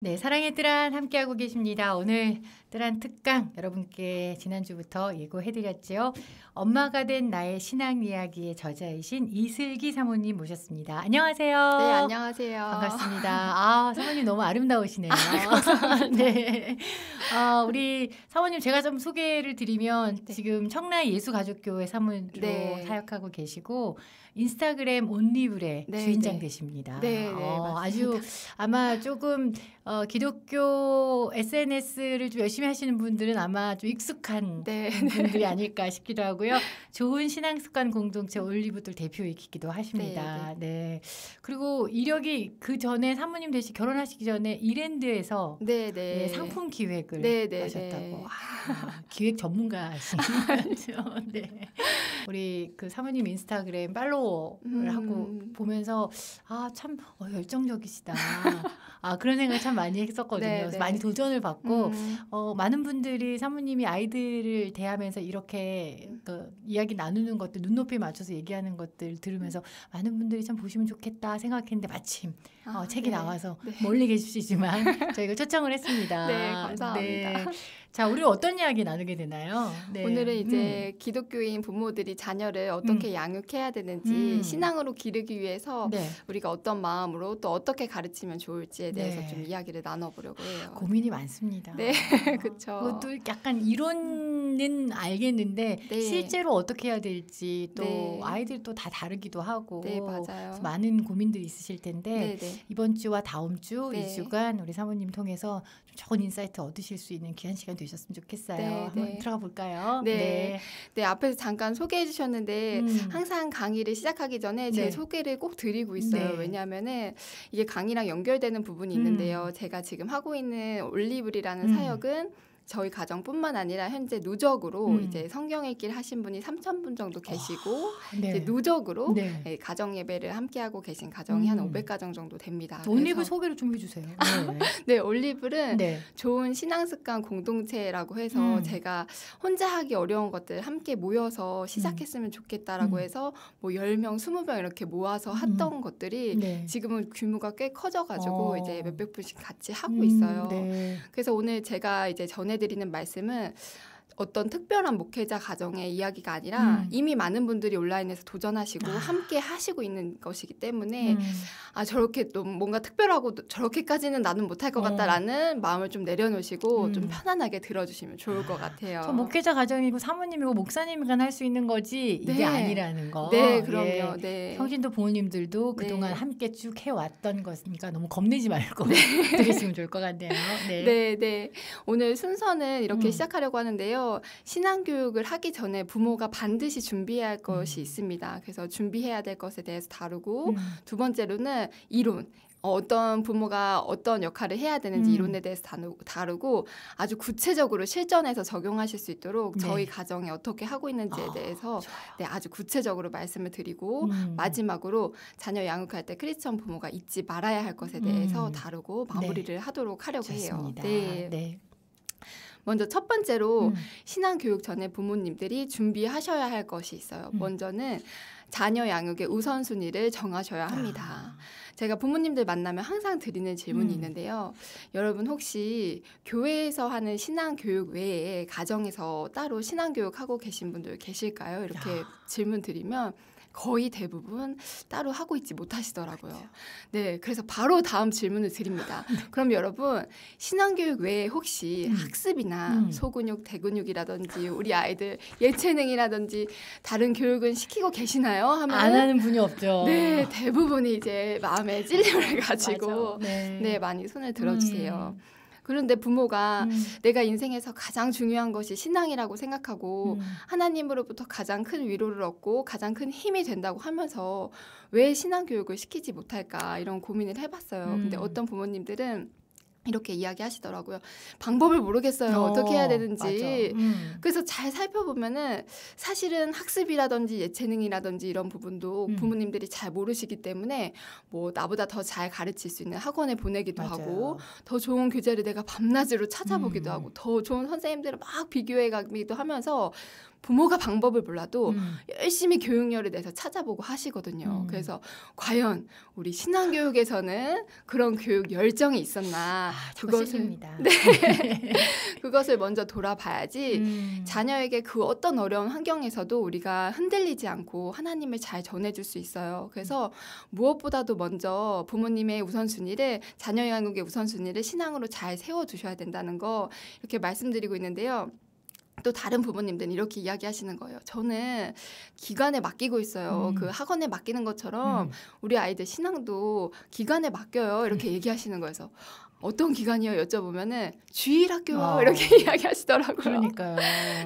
네, 사랑의 뜨란 함께하고 계십니다. 오늘 뜨란 특강 여러분께 지난주부터 예고해드렸죠. 엄마가 된 나의 신앙 이야기의 저자이신 이슬기 사모님 모셨습니다. 안녕하세요. 네, 안녕하세요. 반갑습니다. 아, 사모님 너무 아름다우시네요. 네. 우리 사모님 제가 좀 소개를 드리면 네. 지금 청라의 예수가족교회 사모로 네. 사역하고 계시고 인스타그램 온리블의 네, 주인장 네. 되십니다. 네, 네, 아주 아마 조금 기독교 SNS를 좀 열심히 하시는 분들은 아마 좀 익숙한 네. 분들이 아닐까 싶기도 하고요. 좋은 신앙습관 공동체 올리브들 대표이기도 하십니다. 네. 그리고 이력이 그 전에 사모님 되시 결혼하시기 전에 이랜드에서 네, 네. 네, 상품 기획을 네, 네, 하셨다고. 네. 기획 전문가신 거죠. 네. 우리 그 사모님 인스타그램 팔로워를 하고 보면서 참 열정적이시다. 그런 생각 참 많이 했었거든요. 네, 그래서 네. 많이 도전을 받고 많은 분들이 사모님이 아이들을 대하면서 이렇게 그 이야기 나누는 것들 눈높이 맞춰서 얘기하는 것들 들으면서 많은 분들이 참 보시면 좋겠다 생각했는데 마침 책이 네. 나와서 네. 멀리 계시지만 저희가 초청을 했습니다. 네, 감사합니다. 네. 자, 우리 어떤 이야기 나누게 되나요? 네. 오늘은 이제 기독교인 부모들이 자녀를 어떻게 양육해야 되는지 신앙으로 기르기 위해서 네. 우리가 어떤 마음으로 또 어떻게 가르치면 좋을지에 대해서 네. 좀 이야기를 나눠보려고 해요. 고민이 많습니다. 네, 그렇죠. 그것도 약간 이론은 알겠는데 네. 실제로 어떻게 해야 될지 또 네. 아이들 또 다 다르기도 하고 네, 맞아요. 그래서 많은 고민들이 있으실 텐데 네, 네. 이번 주와 다음 주 네. 2주간 우리 사모님 통해서 좀 좋은 인사이트 얻으실 수 있는 귀한 시간 되셨으면 좋겠어요. 네, 한번 네. 들어가 볼까요? 네. 네, 앞에서 잠깐 소개해 주셨는데 항상 강의를 시작하기 전에 제 네. 소개를 꼭 드리고 있어요. 네. 왜냐하면은 이게 강의랑 연결되는 부분이 있는데요. 제가 지금 하고 있는 올리블이라는 사역은 저희 가정뿐만 아니라 현재 누적으로 이제 성경 읽기를 하신 분이 3,000분 정도 계시고 네. 이제 누적으로 네. 가정 예배를 함께 하고 계신 가정이 한 500가정 정도 됩니다. 올리브 그래서 소개를 좀 해주세요. 네. 네, 올리블은 네. 좋은 신앙습관 공동체라고 해서 제가 혼자 하기 어려운 것들 함께 모여서 시작했으면 좋겠다라고 해서 뭐 10명, 20명 이렇게 모아서 했던 것들이 네. 지금은 규모가 꽤 커져가지고 이제 몇백 분씩 같이 하고 있어요. 네. 그래서 오늘 제가 이제 전해드리는 말씀은 어떤 특별한 목회자 가정의 이야기가 아니라 이미 많은 분들이 온라인에서 도전하시고 함께 하시고 있는 것이기 때문에 저렇게 또 뭔가 특별하고 저렇게까지는 나는 못할 것 같다라는 마음을 좀 내려놓으시고 좀 편안하게 들어주시면 좋을 것 같아요. 저 목회자 가정이고 사모님이고 목사님이간 할 수 있는 거지 이게 네. 아니라는 거. 네, 그럼요. 예. 네. 성신도 부모님들도 네. 그동안 함께 쭉 해왔던 것이니까 너무 겁내지 말고 들으시면 좋을 것 같네요. 네. 네, 네. 오늘 순서는 이렇게 시작하려고 하는데요. 신앙교육을 하기 전에 부모가 반드시 준비해야 할 것이 있습니다. 그래서 준비해야 될 것에 대해서 다루고 두 번째로는 이론. 어떤 부모가 어떤 역할을 해야 되는지 이론에 대해서 다루고 아주 구체적으로 실전에서 적용하실 수 있도록 네. 저희 가정에 어떻게 하고 있는지에 대해서 네, 아주 구체적으로 말씀을 드리고 마지막으로 자녀 양육할 때 크리스천 부모가 잊지 말아야 할 것에 대해서 다루고 마무리를 하도록 하려고 좋습니다. 해요. 네. 먼저 첫 번째로 신앙교육 전에 부모님들이 준비하셔야 할 것이 있어요. 먼저는 자녀 양육의 우선순위를 정하셔야 합니다. 제가 부모님들 만나면 항상 드리는 질문이 있는데요. 여러분 혹시 교회에서 하는 신앙교육 외에 가정에서 따로 신앙교육 하고 계신 분들 계실까요? 이렇게 질문 드리면 거의 대부분 따로 하고 있지 못하시더라고요. 네, 그래서 바로 다음 질문을 드립니다. 그럼 여러분 신앙교육 외에 혹시 학습이나 소근육, 대근육이라든지 우리 아이들 예체능이라든지 다른 교육은 시키고 계시나요? 하면 안 하는 분이 없죠. 네, 대부분이 이제 마음에 찔림을 가지고 네. 네, 많이 손을 들어주세요. 그런데 부모가 내가 인생에서 가장 중요한 것이 신앙이라고 생각하고 하나님으로부터 가장 큰 위로를 얻고 가장 큰 힘이 된다고 하면서 왜 신앙교육을 시키지 못할까 이런 고민을 해봤어요. 근데 어떤 부모님들은 이렇게 이야기하시더라고요. 방법을 모르겠어요. 어떻게 해야 되는지. 그래서 잘 살펴보면은 사실은 학습이라든지 예체능이라든지 이런 부분도 부모님들이 잘 모르시기 때문에 뭐 나보다 더 잘 가르칠 수 있는 학원에 보내기도 맞아요. 하고 더 좋은 교재를 내가 밤낮으로 찾아보기도 하고 더 좋은 선생님들을 막 비교해 가기도 하면서 부모가 방법을 몰라도 열심히 교육열을 내서 찾아보고 하시거든요. 그래서 과연 우리 신앙교육에서는 그런 교육 열정이 있었나 그것입니다. 네. 그것을 먼저 돌아봐야지 자녀에게 그 어떤 어려운 환경에서도 우리가 흔들리지 않고 하나님을 잘 전해줄 수 있어요. 그래서 무엇보다도 먼저 부모님의 우선순위를 자녀 양육의 우선순위를 신앙으로 잘 세워두셔야 된다는 거 이렇게 말씀드리고 있는데요. 또 다른 부모님들은 이렇게 이야기하시는 거예요. 저는 기관에 맡기고 있어요. 그 학원에 맡기는 것처럼 우리 아이들 신앙도 기관에 맡겨요. 이렇게 얘기하시는 거여서 어떤 기관이요? 여쭤보면은 주일학교 이렇게 이야기하시더라고요. 그러니까요.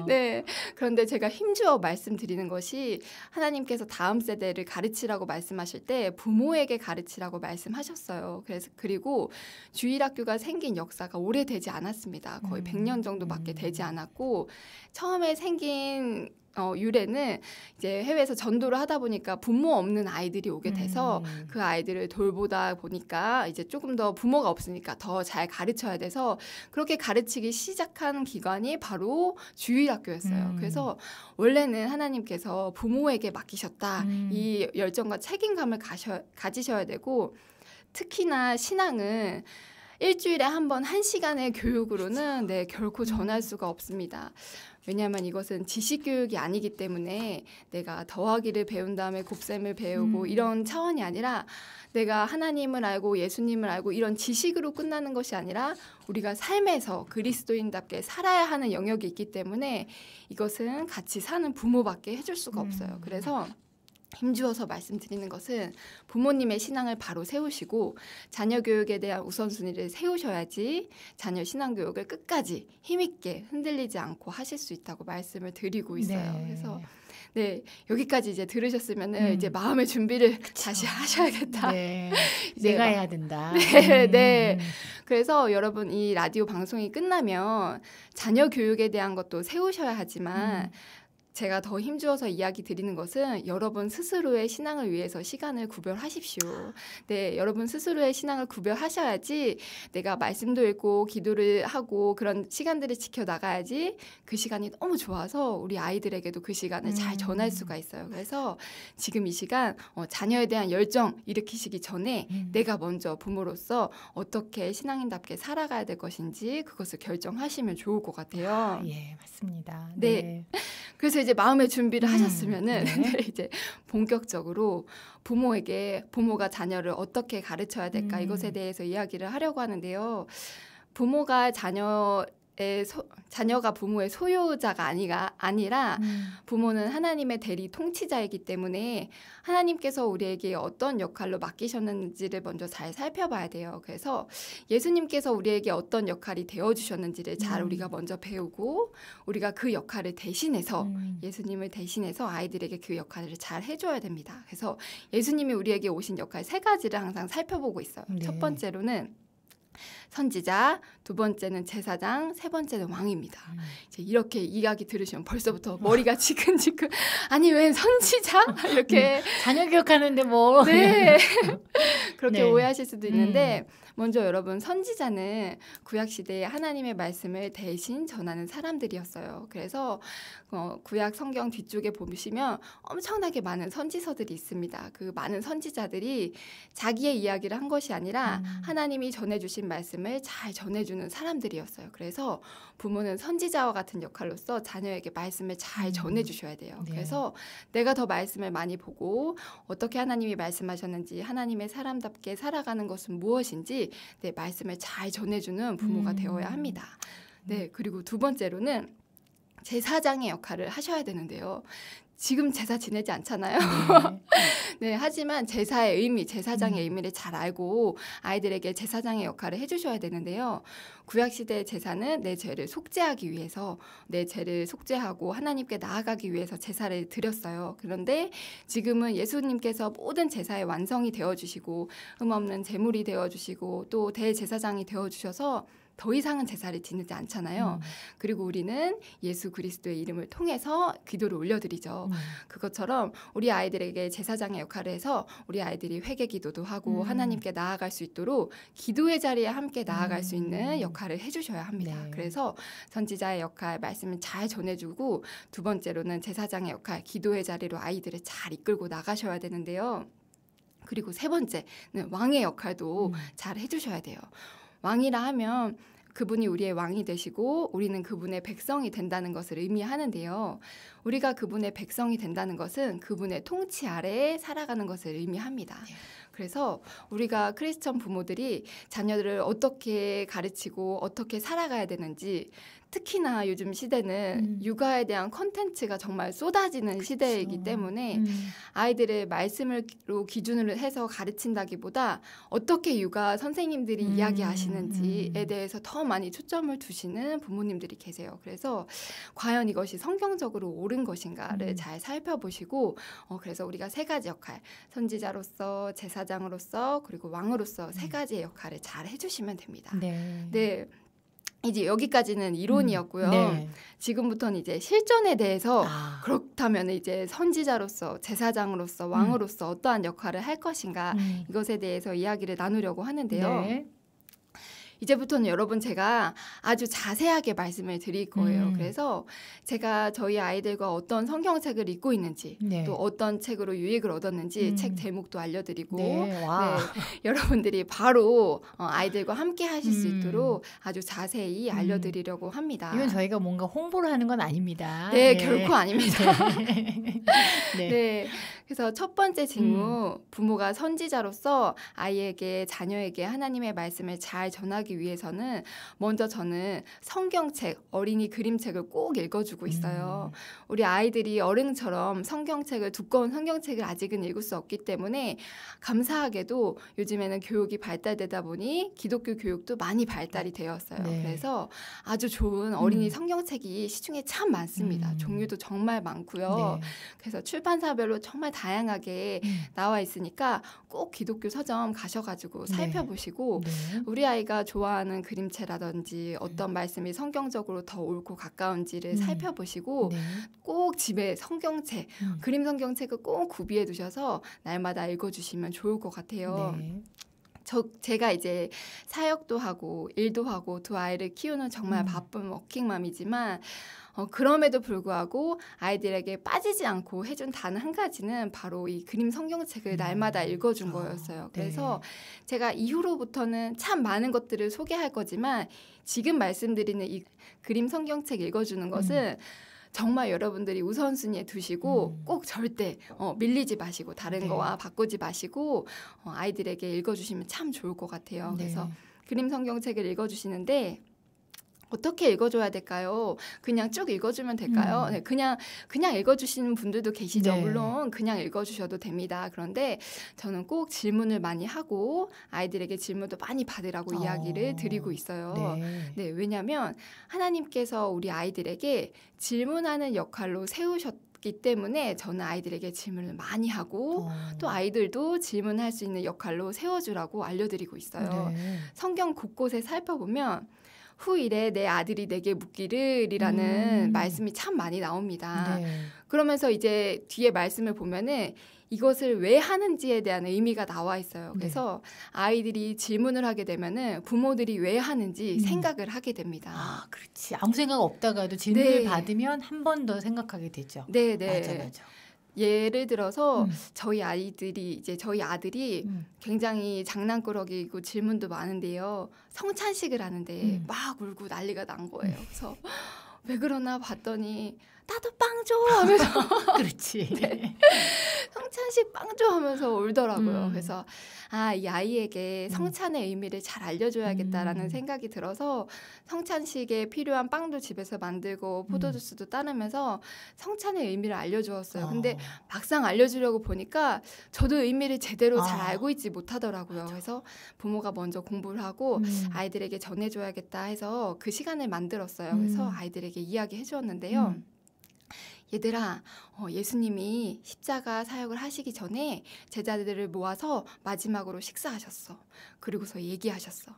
네. 그런데 제가 힘주어 말씀드리는 것이 하나님께서 다음 세대를 가르치라고 말씀하실 때 부모에게 가르치라고 말씀하셨어요. 그리고 주일학교가 생긴 역사가 오래되지 않았습니다. 거의 100년 정도밖에 되지 않았고 처음에 생긴 유래는 이제 해외에서 전도를 하다 보니까 부모 없는 아이들이 오게 돼서 그 아이들을 돌보다 보니까 이제 조금 더 부모가 없으니까 더 잘 가르쳐야 돼서 그렇게 가르치기 시작한 기관이 바로 주일학교였어요. 그래서 원래는 하나님께서 부모에게 맡기셨다. 이 열정과 책임감을 가지셔야 되고 특히나 신앙은 일주일에 한 번 1시간의 교육으로는 결코 전할 수가 없습니다. 왜냐하면 이것은 지식교육이 아니기 때문에 내가 더하기를 배운 다음에 곱셈을 배우고 이런 차원이 아니라 내가 하나님을 알고 예수님을 알고 이런 지식으로 끝나는 것이 아니라 우리가 삶에서 그리스도인답게 살아야 하는 영역이 있기 때문에 이것은 같이 사는 부모밖에 해줄 수가 없어요. 그래서 힘주어서 말씀드리는 것은 부모님의 신앙을 바로 세우시고 자녀 교육에 대한 우선순위를 세우셔야지 자녀 신앙 교육을 끝까지 힘있게 흔들리지 않고 하실 수 있다고 말씀을 드리고 있어요. 네. 그래서 여기까지 이제 들으셨으면은 이제 마음의 준비를 다시 하셔야겠다. 네. 내가 해야 된다. 네. 그래서 여러분 이 라디오 방송이 끝나면 자녀 교육에 대한 것도 세우셔야 하지만 제가 더 힘주어서 이야기 드리는 것은 여러분 스스로의 신앙을 위해서 시간을 구별하십시오. 네, 여러분 스스로의 신앙을 구별하셔야지 내가 말씀도 읽고 기도를 하고 그런 시간들을 지켜나가야지 그 시간이 너무 좋아서 우리 아이들에게도 그 시간을 잘 전할 수가 있어요. 그래서 지금 이 시간 자녀에 대한 열정 일으키시기 전에 내가 먼저 부모로서 어떻게 신앙인답게 살아가야 될 것인지 그것을 결정하시면 좋을 것 같아요. 예, 맞습니다. 네. 그래서 이제 마음의 준비를 하셨으면은 이제 본격적으로 부모가 자녀를 어떻게 가르쳐야 될까 이것에 대해서 이야기를 하려고 하는데요. 부모가 자녀가 부모의 소유자가 아니라 부모는 하나님의 대리 통치자이기 때문에 하나님께서 우리에게 어떤 역할로 맡기셨는지를 먼저 잘 살펴봐야 돼요. 그래서 예수님께서 우리에게 어떤 역할이 되어주셨는지를 잘 우리가 먼저 배우고 우리가 그 역할을 대신해서 예수님을 대신해서 아이들에게 그 역할을 잘 해줘야 됩니다. 그래서 예수님이 우리에게 오신 역할 3가지를 항상 살펴보고 있어요. 네. 첫 번째로는 선지자, 두 번째는 제사장, 세 번째는 왕입니다. 이제 이렇게 이야기 들으시면 벌써부터 머리가 지근지근 아니 왜 선지자? 이렇게 자녀 교육하는데 뭐 네. 그렇게 오해하실 수도 있는데 먼저 여러분 선지자는 구약시대에 하나님의 말씀을 대신 전하는 사람들이었어요. 그래서 구약 성경 뒤쪽에 보시면 엄청나게 많은 선지서들이 있습니다. 그 많은 선지자들이 자기의 이야기를 한 것이 아니라 하나님이 전해주신 말씀을 잘 전해주는 사람들이었어요. 그래서 부모는 선지자와 같은 역할로서 자녀에게 말씀을 잘 전해주셔야 돼요. 네. 그래서 내가 더 말씀을 많이 보고 어떻게 하나님이 말씀하셨는지 하나님의 사람답게 살아가는 것은 무엇인지 말씀을 잘 전해주는 부모가 되어야 합니다. 네, 그리고 두 번째로는 제사장의 역할을 하셔야 되는데요. 지금 제사 지내지 않잖아요. 네, 하지만 제사의 의미, 제사장의 의미를 잘 알고 아이들에게 제사장의 역할을 해주셔야 되는데요. 구약시대의 제사는 내 죄를 속죄하기 위해서 내 죄를 속죄하고 하나님께 나아가기 위해서 제사를 드렸어요. 그런데 지금은 예수님께서 모든 제사의 완성이 되어주시고 흠없는 제물이 되어주시고 또 대제사장이 되어주셔서 더 이상은 제사를 지내지 않잖아요. 그리고 우리는 예수 그리스도의 이름을 통해서 기도를 올려드리죠. 그것처럼 우리 아이들에게 제사장의 역할을 해서 우리 아이들이 회개 기도도 하고 하나님께 나아갈 수 있도록 기도의 자리에 함께 나아갈 수 있는 역할을 해주셔야 합니다. 네. 그래서 선지자의 역할, 말씀을 잘 전해주고 두 번째로는 제사장의 역할, 기도의 자리로 아이들을 잘 이끌고 나가셔야 되는데요. 그리고 세 번째는 왕의 역할도 잘 해주셔야 돼요. 왕이라 하면 그분이 우리의 왕이 되시고 우리는 그분의 백성이 된다는 것을 의미하는데요. 우리가 그분의 백성이 된다는 것은 그분의 통치 아래에 살아가는 것을 의미합니다. 그래서 우리가 크리스천 부모들이 자녀들을 어떻게 가르치고 어떻게 살아가야 되는지, 특히나 요즘 시대는 육아에 대한 컨텐츠가 정말 쏟아지는 시대이기 때문에 아이들의 말씀으로 기준으로 해서 가르친다기보다 어떻게 육아 선생님들이 이야기하시는지에 대해서 더 많이 초점을 두시는 부모님들이 계세요. 그래서 과연 이것이 성경적으로 옳은 것인가를 잘 살펴보시고 그래서 우리가 세 가지 역할, 선지자로서, 제사장으로서, 그리고 왕으로서 세 가지의 역할을 잘 해주시면 됩니다. 네. 이제 여기까지는 이론이었고요. 네. 지금부터는 이제 실전에 대해서 그렇다면 이제 선지자로서, 제사장으로서, 왕으로서 어떠한 역할을 할 것인가 이것에 대해서 이야기를 나누려고 하는데요. 네. 이제부터는 여러분 제가 아주 자세하게 말씀을 드릴 거예요. 그래서 제가 저희 아이들과 어떤 성경책을 읽고 있는지 네. 또 어떤 책으로 유익을 얻었는지 책 제목도 알려드리고 네. 와. 여러분들이 바로 아이들과 함께 하실 수 있도록 아주 자세히 알려드리려고 합니다. 이건 저희가 뭔가 홍보를 하는 건 아닙니다. 네, 결코 아닙니다. 네. 네. 그래서 첫 번째 직무, 부모가 선지자로서 아이에게, 자녀에게 하나님의 말씀을 잘 전하기 위해서는 먼저 저는 성경책, 어린이 그림책을 꼭 읽어주고 있어요. 우리 아이들이 어른처럼 성경책을, 두꺼운 성경책을 아직은 읽을 수 없기 때문에 감사하게도 요즘에는 교육이 발달되다 보니 기독교 교육도 많이 발달이 되었어요. 네. 그래서 아주 좋은 어린이 성경책이 시중에 참 많습니다. 종류도 정말 많고요. 네. 그래서 출판사별로 정말 다양하게 나와 있으니까 꼭 기독교 서점 가셔가지고 살펴보시고 네. 우리 아이가 좋아하는 그림체라든지 어떤 말씀이 성경적으로 더 옳고 가까운지를 살펴보시고 네. 꼭 집에 성경책, 그림 성경책을 꼭 구비해 두셔서 날마다 읽어주시면 좋을 것 같아요. 네. 제가 이제 사역도 하고 일도 하고 두 아이를 키우는 정말 바쁜 워킹맘이지만 그럼에도 불구하고 아이들에게 빠지지 않고 해준 단 한 가지는 바로 이 그림 성경책을 날마다 읽어준 거였어요. 그래서 제가 이후로부터는 참 많은 것들을 소개할 거지만 지금 말씀드리는 이 그림 성경책 읽어주는 것은 정말 여러분들이 우선순위에 두시고 꼭 절대 밀리지 마시고 다른 거와 바꾸지 마시고 아이들에게 읽어주시면 참 좋을 것 같아요. 그래서 그림 성경책을 읽어주시는데 어떻게 읽어줘야 될까요? 그냥 쭉 읽어주면 될까요? 네, 그냥 읽어주시는 분들도 계시죠. 네. 물론 그냥 읽어주셔도 됩니다. 그런데 저는 꼭 질문을 많이 하고 아이들에게 질문도 많이 받으라고 이야기를 드리고 있어요. 네, 왜냐하면 하나님께서 우리 아이들에게 질문하는 역할로 세우셨기 때문에 저는 아이들에게 질문을 많이 하고 또 아이들도 질문할 수 있는 역할로 세워주라고 알려드리고 있어요. 성경 곳곳에 살펴보면 후일에 내 아들이 내게 묻기를이라는 말씀이 참 많이 나옵니다. 그러면서 이제 뒤에 말씀을 보면은 이것을 왜 하는지에 대한 의미가 나와 있어요. 그래서 아이들이 질문을 하게 되면은 부모들이 왜 하는지 생각을 하게 됩니다. 아, 그렇지. 아무 생각 없다가도 질문을 받으면 한 번 더 생각하게 되죠. 네. 맞아. 예를 들어서 저희 아들이 굉장히 장난꾸러기고 질문도 많은데요. 성찬식을 하는데 막 울고 난리가 난 거예요. 그래서 왜 그러나 봤더니 나도 빵 줘 하면서 그렇지. 네. 성찬식 빵 줘 하면서 울더라고요. 그래서 이 아이에게 성찬의 의미를 잘 알려줘야겠다라는 생각이 들어서 성찬식에 필요한 빵도 집에서 만들고 포도주스도 따르면서 성찬의 의미를 알려주었어요. 근데 막상 알려주려고 보니까 저도 의미를 제대로 잘 알고 있지 못하더라고요. 그래서 부모가 먼저 공부를 하고 아이들에게 전해줘야겠다 해서 그 시간을 만들었어요. 그래서 아이들에게 이야기해 주었는데요. 얘들아, 예수님이 십자가 사역을 하시기 전에 제자들을 모아서 마지막으로 식사하셨어. 그리고서 얘기하셨어.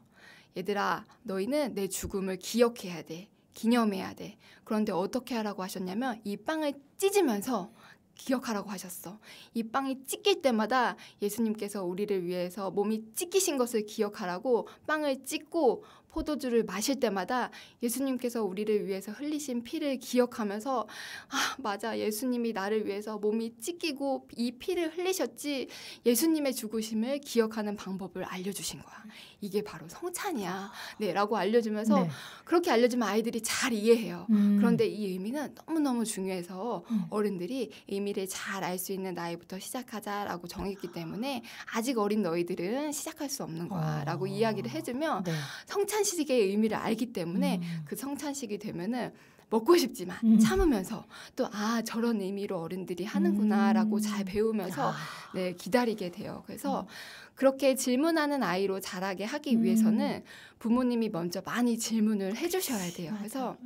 얘들아, 너희는 내 죽음을 기억해야 돼. 기념해야 돼. 그런데 어떻게 하라고 하셨냐면 이 빵을 찢으면서 기억하라고 하셨어. 이 빵이 찢길 때마다 예수님께서 우리를 위해서 몸이 찢기신 것을 기억하라고 빵을 찢고 포도주를 마실 때마다 예수님께서 우리를 위해서 흘리신 피를 기억하면서 아, 맞아. 예수님이 나를 위해서 몸이 찢기고 이 피를 흘리셨지. 예수님의 죽으심을 기억하는 방법을 알려주신 거야. 이게 바로 성찬이야. 네, 라고 알려주면서 네. 그렇게 알려주면 아이들이 잘 이해해요. 그런데 이 의미는 너무너무 중요해서 어른들이 의미를 잘 알 수 있는 나이부터 시작하자라고 정했기 때문에 아직 어린 너희들은 시작할 수 없는 거야 라고 이야기를 해주면 네. 성찬식의 의미를 알기 때문에 그 성찬식이 되면은 먹고 싶지만 참으면서 또 아 저런 의미로 어른들이 하는구나라고 잘 배우면서 네, 기다리게 돼요. 그래서 그렇게 질문하는 아이로 자라게 하기 위해서는 부모님이 먼저 많이 질문을 해주셔야 돼요. 그래서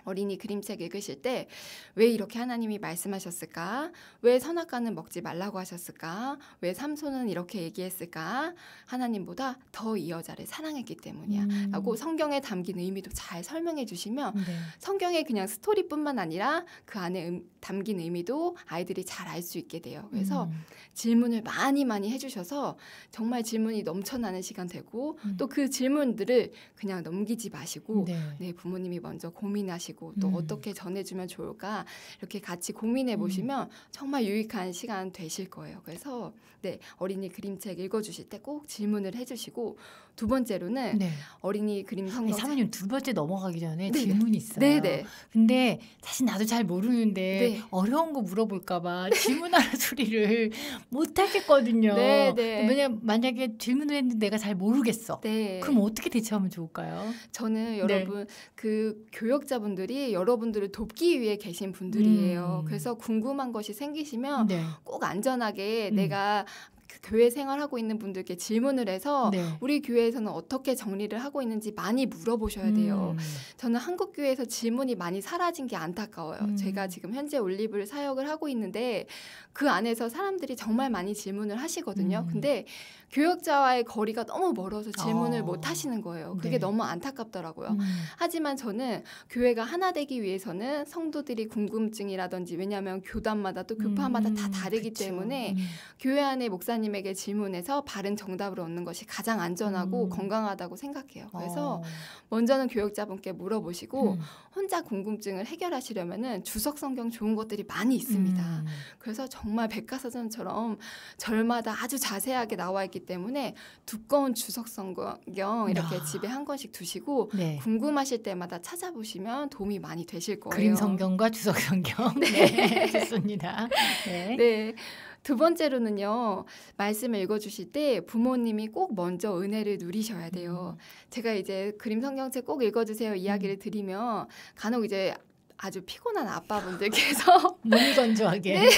어린이 그림책 읽으실 때 왜 이렇게 하나님이 말씀하셨을까? 왜 선악과는 먹지 말라고 하셨을까? 왜 삼손은 이렇게 얘기했을까? 하나님보다 더 이 여자를 사랑했기 때문이야 라고 성경에 담긴 의미도 잘 설명해 주시면 네. 성경의 그냥 스토리뿐만 아니라 그 안에 담긴 의미도 아이들이 잘 알 수 있게 돼요. 그래서 질문을 많이 해주셔서 정말 질문이 넘쳐나는 시간 되고 또 그 질문들을 그냥 넘기지 마시고 네, 부모님이 먼저 고민하시고 또 어떻게 전해주면 좋을까 이렇게 같이 고민해 보시면 정말 유익한 시간 되실 거예요. 그래서 네, 어린이 그림책 읽어주실 때 꼭 질문을 해주시고 두 번째로는 네. 어린이 그림 성경 사모님 두 번째 넘어가기 전에 네네. 질문이 있어요. 네네. 근데 사실 나도 잘 모르는데 네. 어려운 거 물어볼까봐 질문하는 소리를 못 하겠거든요. 네네. 왜냐면 만약에 질문을 했는데 내가 잘 모르겠어. 네. 그럼 어떻게 대처하면 좋을까요? 저는 여러분 그 교역자분들이 여러분들을 돕기 위해 계신 분들이에요. 그래서 궁금한 것이 생기시면 네. 꼭 안전하게 내가 그 교회 생활하고 있는 분들께 질문을 해서 네. 우리 교회에서는 어떻게 정리를 하고 있는지 많이 물어보셔야 돼요. 저는 한국 교회에서 질문이 많이 사라진 게 안타까워요. 제가 지금 현재 올리브를 사역을 하고 있는데 그 안에서 사람들이 정말 많이 질문을 하시거든요. 근데 교역자와의 거리가 너무 멀어서 질문을 못 하시는 거예요. 그게 네. 너무 안타깝더라고요. 하지만 저는 교회가 하나 되기 위해서는 성도들이 궁금증이라든지 왜냐하면 교단마다 또 교파마다 다 다르기 그쵸. 때문에 교회 안에 목사님에게 질문해서 바른 정답을 얻는 것이 가장 안전하고 건강하다고 생각해요. 그래서 먼저는 교역자분께 물어보시고 혼자 궁금증을 해결하시려면은 주석 성경 좋은 것들이 많이 있습니다. 그래서 정말 백과사전처럼 절마다 아주 자세하게 나와 있기 때문에 두꺼운 주석 성경 이렇게 집에 한 권씩 두시고 네. 궁금하실 때마다 찾아보시면 도움이 많이 되실 거예요. 그림 성경과 주석 성경. 네. 좋습니다. 네. 네. 두 번째로는요, 말씀을 읽어주실 때 부모님이 꼭 먼저 은혜를 누리셔야 돼요. 제가 이제 그림 성경책 꼭 읽어주세요 이야기를 드리면 간혹 이제 아주 피곤한 아빠분들께서 몸이 건조하게. 네.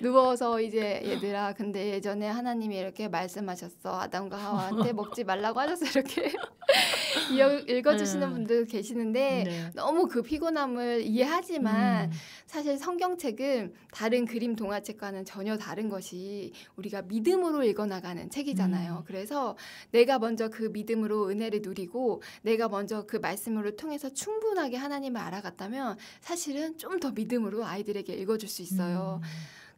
누워서 이제 얘들아 근데 예전에 하나님이 이렇게 말씀하셨어. 아담과 하와한테 먹지 말라고 하셨어. 이렇게 읽어주시는 분들 계시는데 네. 너무 그 피곤함을 이해하지만 사실 성경책은 다른 그림 동화책과는 전혀 다른 것이 우리가 믿음으로 읽어나가는 책이잖아요. 그래서 내가 먼저 그 믿음으로 은혜를 누리고 내가 먼저 그 말씀을 통해서 충분하게 하나님을 알아갔다면 사실은 좀 더 믿음으로 아이들에게 읽어줄 수 있어요.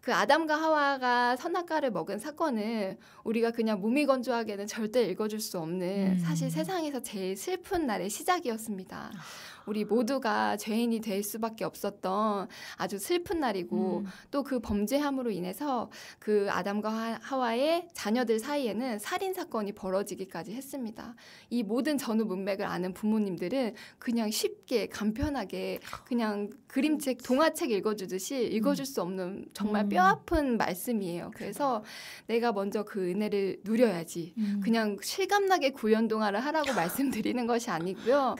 그 아담과 하와가 선악과를 먹은 사건은 우리가 그냥 무미건조하게는 절대 읽어줄 수 없는 사실 세상에서 제일 슬픈 날의 시작이었습니다. 우리 모두가 죄인이 될 수밖에 없었던 아주 슬픈 날이고 또 그 범죄함으로 인해서 그 아담과 하와의 자녀들 사이에는 살인 사건이 벌어지기까지 했습니다. 이 모든 전후 문맥을 아는 부모님들은 그냥 쉽게 간편하게 그냥 그림책, 동화책 읽어주듯이 읽어줄 수 없는 정말 뼈아픈 말씀이에요. 그래서 내가 먼저 그 은혜를 누려야지. 그냥 실감나게 구연동화를 하라고 말씀드리는 것이 아니고요.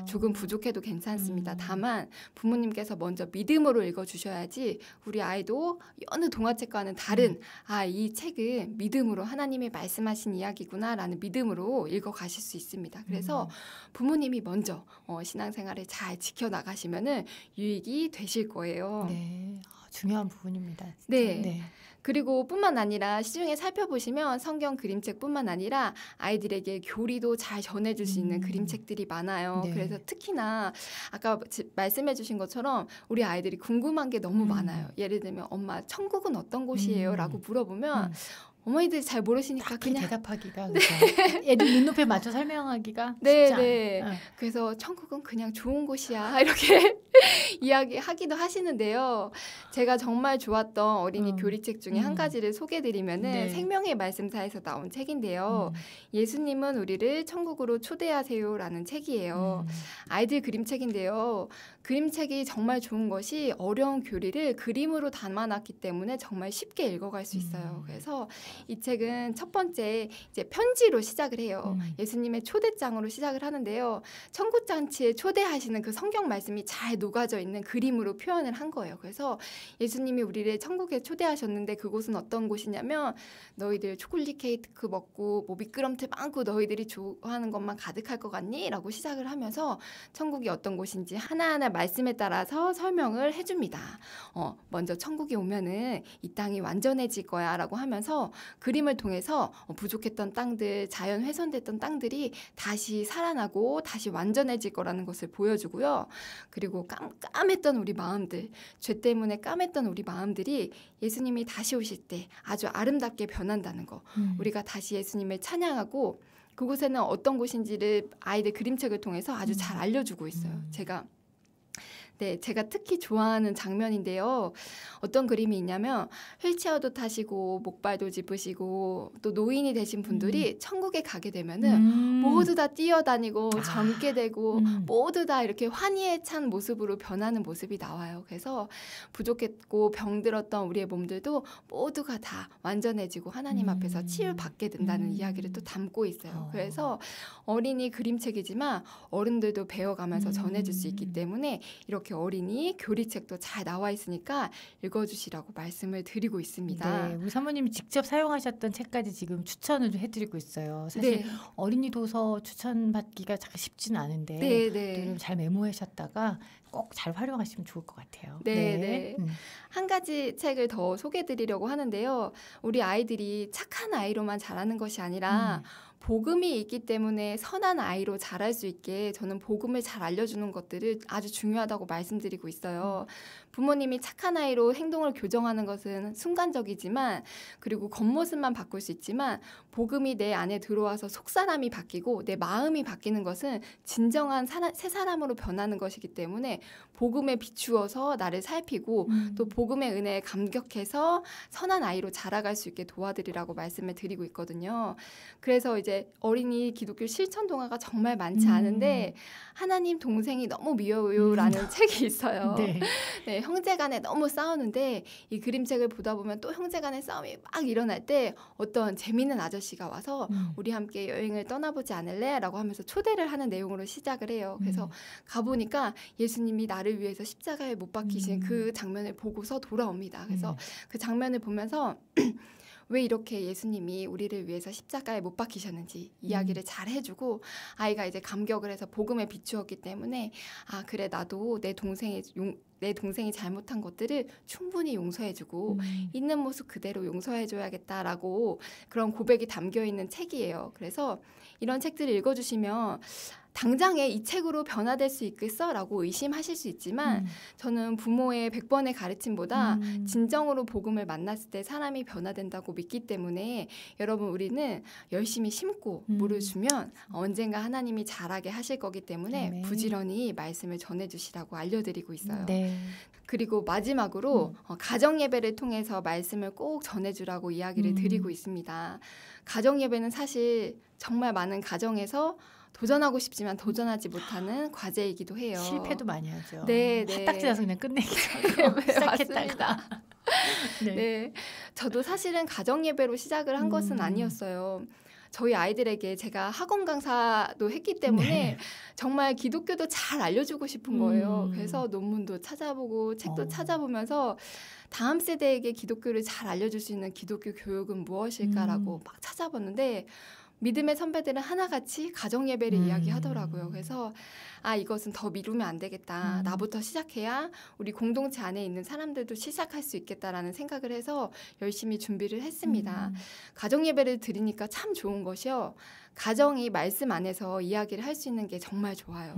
조금 부족해도 괜찮습니다. 다만 부모님께서 먼저 믿음으로 읽어주셔야지 우리 아이도 여느 동화책과는 다른 이 책은 믿음으로 하나님이 말씀하신 이야기구나라는 믿음으로 읽어가실 수 있습니다. 그래서 부모님이 먼저 신앙생활을 잘 지켜나가시면은 유익이 되실 거예요. 네. 중요한 부분입니다. 진짜. 네. 네. 그리고 뿐만 아니라 시중에 살펴보시면 성경 그림책뿐만 아니라 아이들에게 교리도 잘 전해줄 수 있는 그림책들이 많아요. 네. 그래서 특히나 아까 말씀해 주신 것처럼 우리 아이들이 궁금한 게 너무 많아요. 예를 들면 엄마 천국은 어떤 곳이에요? 라고 물어보면 어머니들이 잘 모르시니까 그냥 대답하기가 애들 눈높이에 맞춰 설명하기가 쉽지 않아요. 그래서 천국은 그냥 좋은 곳이야 이렇게 이야기하기도 하시는데요. 제가 정말 좋았던 어린이 교리책 중에 한 가지를 소개드리면은 네. 생명의 말씀사에서 나온 책인데요. 예수님은 우리를 천국으로 초대하세요라는 책이에요. 아이들 그림책인데요. 그림책이 정말 좋은 것이 어려운 교리를 그림으로 담아놨기 때문에 정말 쉽게 읽어갈 수 있어요. 그래서 이 책은 첫 번째 이제 편지로 시작을 해요. 예수님의 초대장으로 시작을 하는데요. 천국잔치에 초대하시는 그 성경 말씀이 잘 녹아져 있는 그림으로 표현을 한 거예요. 그래서 예수님이 우리를 천국에 초대하셨는데 그곳은 어떤 곳이냐면 너희들 초콜릿 케이크 먹고 뭐 미끄럼틀 많고 너희들이 좋아하는 것만 가득할 것 같니? 라고 시작을 하면서 천국이 어떤 곳인지 하나하나 말씀에 따라서 설명을 해줍니다. 먼저 천국에 오면은 이 땅이 완전해질 거야 라고 하면서 그림을 통해서 부족했던 땅들, 자연 훼손됐던 땅들이 다시 살아나고 다시 완전해질 거라는 것을 보여주고요. 그리고 깜깜했던 우리 마음들, 죄 때문에 까맸던 우리 마음들이 예수님이 다시 오실 때 아주 아름답게 변한다는 거. 우리가 다시 예수님을 찬양하고 그곳에는 어떤 곳인지를 아이들 그림책을 통해서 아주 잘 알려주고 있어요. 제가 특히 좋아하는 장면인데요. 어떤 그림이 있냐면 휠체어도 타시고 목발도 짚으시고 또 노인이 되신 분들이 천국에 가게 되면은 모두 다 뛰어다니고 젊게 되고 모두 다 이렇게 환희에 찬 모습으로 변하는 모습이 나와요. 그래서 부족했고 병들었던 우리의 몸들도 모두가 다 완전해지고 하나님 앞에서 치유받게 된다는 이야기를 또 담고 있어요. 그래서 어린이 그림책이지만 어른들도 배워가면서 전해줄 수 있기 때문에 이렇게 어린이 교리책도 잘 나와 있으니까 읽어주시라고 말씀을 드리고 있습니다. 네, 우리 사모님이 직접 사용하셨던 책까지 지금 추천을 해드리고 있어요. 사실 어린이 도서 추천받기가 참 쉽지는 않은데 잘 메모하셨다가 꼭 잘 활용하시면 좋을 것 같아요. 한 가지 책을 더 소개해드리려고 하는데요. 우리 아이들이 착한 아이로만 자라는 것이 아니라 복음이 있기 때문에 선한 아이로 자랄 수 있게 저는 복음을 잘 알려주는 것들을 아주 중요하다고 말씀드리고 있어요. 부모님이 착한 아이로 행동을 교정하는 것은 순간적이지만 그리고 겉모습만 바꿀 수 있지만 복음이 내 안에 들어와서 속사람이 바뀌고 내 마음이 바뀌는 것은 진정한 새 사람으로 변하는 것이기 때문에 복음에 비추어서 나를 살피고 또 복음의 은혜에 감격해서 선한 아이로 자라갈 수 있게 도와드리라고 말씀을 드리고 있거든요. 그래서 이제 어린이 기독교 실천 동화가 정말 많지 않은데 하나님 동생이 너무 미워요라는 책이 있어요. 형제 간에 너무 싸우는데 이 그림책을 보다 보면 또 형제 간의 싸움이 막 일어날 때 어떤 재미있는 아저씨가 와서 우리 함께 여행을 떠나보지 않을래? 라고 하면서 초대를 하는 내용으로 시작을 해요. 그래서 가보니까 예수님이 나를 위해서 십자가에 못 박히신 그 장면을 보고서 돌아옵니다. 그래서 그 장면을 보면서 왜 이렇게 예수님이 우리를 위해서 십자가에 못 박히셨는지 이야기를 잘 해주고 아이가 이제 감격을 해서 복음에 비추었기 때문에 그래 나도 내 동생이 잘못한 것들을 충분히 용서해주고 있는 모습 그대로 용서해줘야겠다라고 그런 고백이 담겨있는 책이에요. 그래서 이런 책들을 읽어주시면 당장에 이 책으로 변화될 수 있겠어? 라고 의심하실 수 있지만 저는 부모의 100번의 가르침보다 진정으로 복음을 만났을 때 사람이 변화된다고 믿기 때문에 여러분 우리는 열심히 심고 물을 주면 언젠가 하나님이 자라게 하실 거기 때문에 부지런히 말씀을 전해주시라고 알려드리고 있어요. 그리고 마지막으로 가정 예배를 통해서 말씀을 꼭 전해주라고 이야기를 드리고 있습니다. 가정 예배는 사실 정말 많은 가정에서 도전하고 싶지만 도전하지 못하는 과제이기도 해요. 실패도 많이 하죠. 화딱지 나서 그냥 끝내기도 하고 시작했다가. 저도 사실은 가정 예배로 시작을 한 것은 아니었어요. 저희 아이들에게 제가 학원 강사도 했기 때문에 정말 기독교도 잘 알려주고 싶은 거예요. 그래서 논문도 찾아보고 책도 찾아보면서 다음 세대에게 기독교를 잘 알려줄 수 있는 기독교 교육은 무엇일까라고 막 찾아봤는데 믿음의 선배들은 하나같이 가정 예배를 이야기하더라고요. 그래서 이것은 더 미루면 안 되겠다. 나부터 시작해야 우리 공동체 안에 있는 사람들도 시작할 수 있겠다라는 생각을 해서 열심히 준비를 했습니다. 가정 예배를 드리니까 참 좋은 것이요. 가정이 말씀 안에서 이야기를 할 수 있는 게 정말 좋아요.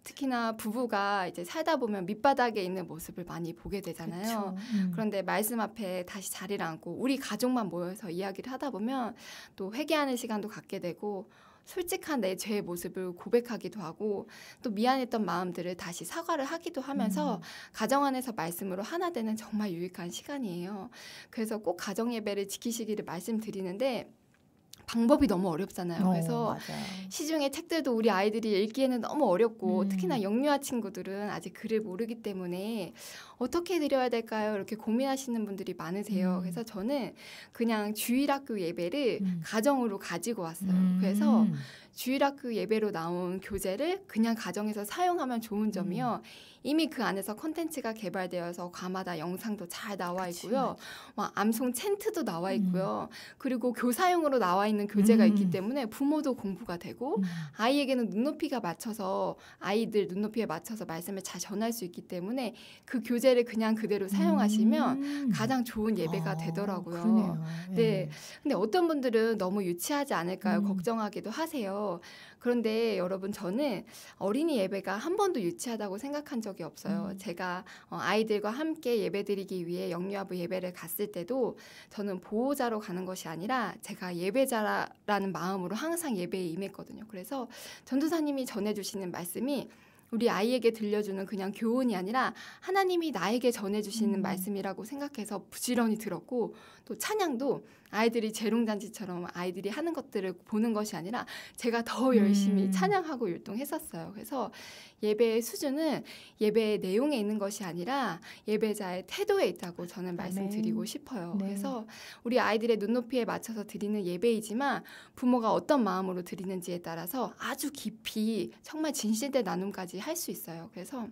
특히나 부부가 이제 살다 보면 밑바닥에 있는 모습을 많이 보게 되잖아요. 그런데 말씀 앞에 다시 자리를 앉고 우리 가족만 모여서 이야기를 하다 보면 또 회개하는 시간도 갖게 되고 솔직한 내 죄의 모습을 고백하기도 하고 또 미안했던 마음들을 다시 사과를 하기도 하면서 가정 안에서 말씀으로 하나 되는 정말 유익한 시간이에요. 그래서 꼭 가정 예배를 지키시기를 말씀드리는데 방법이 너무 어렵잖아요. 그래서 맞아요. 시중의 책들도 우리 아이들이 읽기에는 너무 어렵고 특히나 영유아 친구들은 아직 글을 모르기 때문에 어떻게 드려야 될까요? 이렇게 고민하시는 분들이 많으세요. 그래서 저는 그냥 주일학교 예배를 가정으로 가지고 왔어요. 그래서 주일학교 예배로 나온 교재를 그냥 가정에서 사용하면 좋은 점이요. 이미 그 안에서 콘텐츠가 개발되어서 과마다 영상도 잘 나와 있고요. 막 암송 챈트도 나와 있고요. 그리고 교사용으로 나와 있는 교재가 있기 때문에 부모도 공부가 되고 아이에게는 눈높이가 맞춰서 아이들 눈높이에 맞춰서 말씀을 잘 전할 수 있기 때문에 그 교재를 그냥 그대로 사용하시면 가장 좋은 예배가 되더라고요. 그러네요. 네. 근데 어떤 분들은 너무 유치하지 않을까요? 걱정하기도 하세요. 그런데 여러분 저는 어린이 예배가 한 번도 유치하다고 생각한 적이 없어요. 제가 아이들과 함께 예배드리기 위해 영유아부 예배를 갔을 때도 저는 보호자로 가는 것이 아니라 제가 예배자라는 마음으로 항상 예배에 임했거든요. 그래서 전도사님이 전해주시는 말씀이 우리 아이에게 들려주는 그냥 교훈이 아니라 하나님이 나에게 전해주시는 말씀이라고 생각해서 부지런히 들었고 또 찬양도 아이들이 재롱잔치처럼 아이들이 하는 것들을 보는 것이 아니라 제가 더 열심히 찬양하고 율동했었어요. 그래서 예배의 수준은 예배의 내용에 있는 것이 아니라 예배자의 태도에 있다고 저는 말씀드리고 싶어요. 네. 그래서 우리 아이들의 눈높이에 맞춰서 드리는 예배이지만 부모가 어떤 마음으로 드리는지에 따라서 아주 깊이 정말 진실된 나눔까지 할 수 있어요. 그래서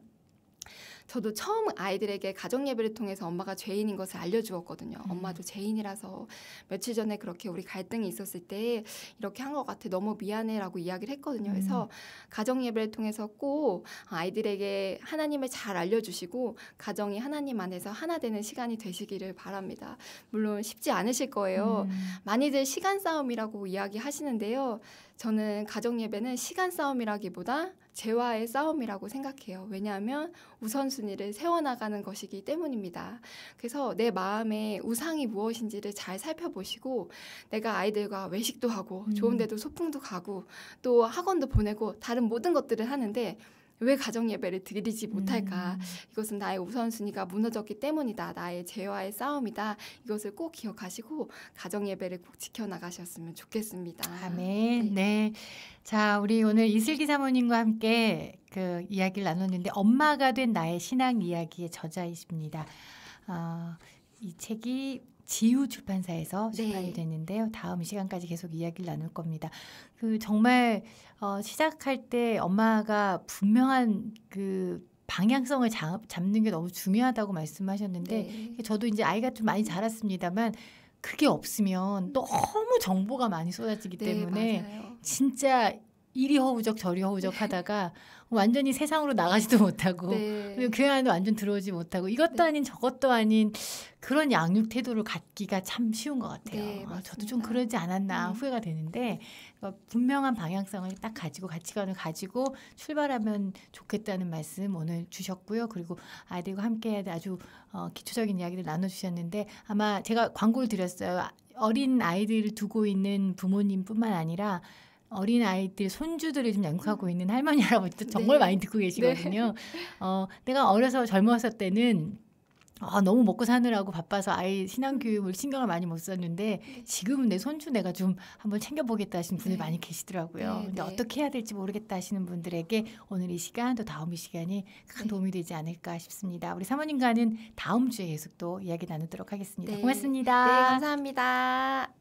저도 처음 아이들에게 가정 예배를 통해서 엄마가 죄인인 것을 알려주었거든요. 엄마도 죄인이라서 며칠 전에 그렇게 우리 갈등이 있었을 때 이렇게 한 것 같아 너무 미안해라고 이야기를 했거든요. 그래서 가정 예배를 통해서 꼭 아이들에게 하나님을 잘 알려주시고 가정이 하나님 안에서 하나 되는 시간이 되시기를 바랍니다. 물론 쉽지 않으실 거예요. 많이들 시간 싸움이라고 이야기하시는데요. 저는 가정 예배는 시간 싸움이라기보다 죄와의 싸움이라고 생각해요. 왜냐하면 우선순위를 세워나가는 것이기 때문입니다. 그래서 내 마음에 우상이 무엇인지를 잘 살펴보시고 내가 아이들과 외식도 하고 좋은 데도 소풍도 가고 또 학원도 보내고 다른 모든 것들을 하는데 왜 가정 예배를 드리지 못할까? 이것은 나의 우선순위가 무너졌기 때문이다. 나의 죄와의 싸움이다. 이것을 꼭 기억하시고 가정 예배를 꼭 지켜나가셨으면 좋겠습니다. 아멘. 네. 자, 우리 오늘 이슬기 사모님과 함께 그 이야기를 나눴는데 엄마가 된 나의 신앙 이야기의 저자이십니다. 이 책이 지우 출판사에서 출판이 됐는데요. 다음 시간까지 계속 이야기를 나눌 겁니다. 그 정말 시작할 때 엄마가 분명한 그 방향성을 잡는 게 너무 중요하다고 말씀하셨는데 저도 이제 아이가 좀 많이 자랐습니다만 그게 없으면 너무 정보가 많이 쏟아지기 때문에 맞아요. 진짜 이리 허우적 저리 허우적 하다가 완전히 세상으로 나가지도 못하고 그리고 교회 안에 완전 들어오지 못하고 이것도 아닌 저것도 아닌 그런 양육 태도를 갖기가 참 쉬운 것 같아요. 저도 좀 그러지 않았나 후회가 되는데 분명한 방향성을 딱 가지고 가치관을 가지고 출발하면 좋겠다는 말씀 오늘 주셨고요. 그리고 아이들과 함께 해야 될 아주 기초적인 이야기를 나눠주셨는데 아마 제가 광고를 드렸어요. 어린 아이들을 두고 있는 부모님뿐만 아니라 어린 아이들 손주들을 좀 양육하고 있는 할머니 할아버지도 정말 많이 듣고 계시거든요. 내가 어려서 젊었을 때는 너무 먹고 사느라고 바빠서 아이 신앙교육을 신경을 많이 못 썼는데 지금은 내 손주 내가 좀 한번 챙겨보겠다 하시는 분들이 많이 계시더라고요. 근데 어떻게 해야 될지 모르겠다 하시는 분들에게 오늘 이 시간 또 다음 이 시간이 큰 도움이 되지 않을까 싶습니다. 우리 사모님과는 다음 주에 계속 또 이야기 나누도록 하겠습니다. 고맙습니다. 네, 감사합니다.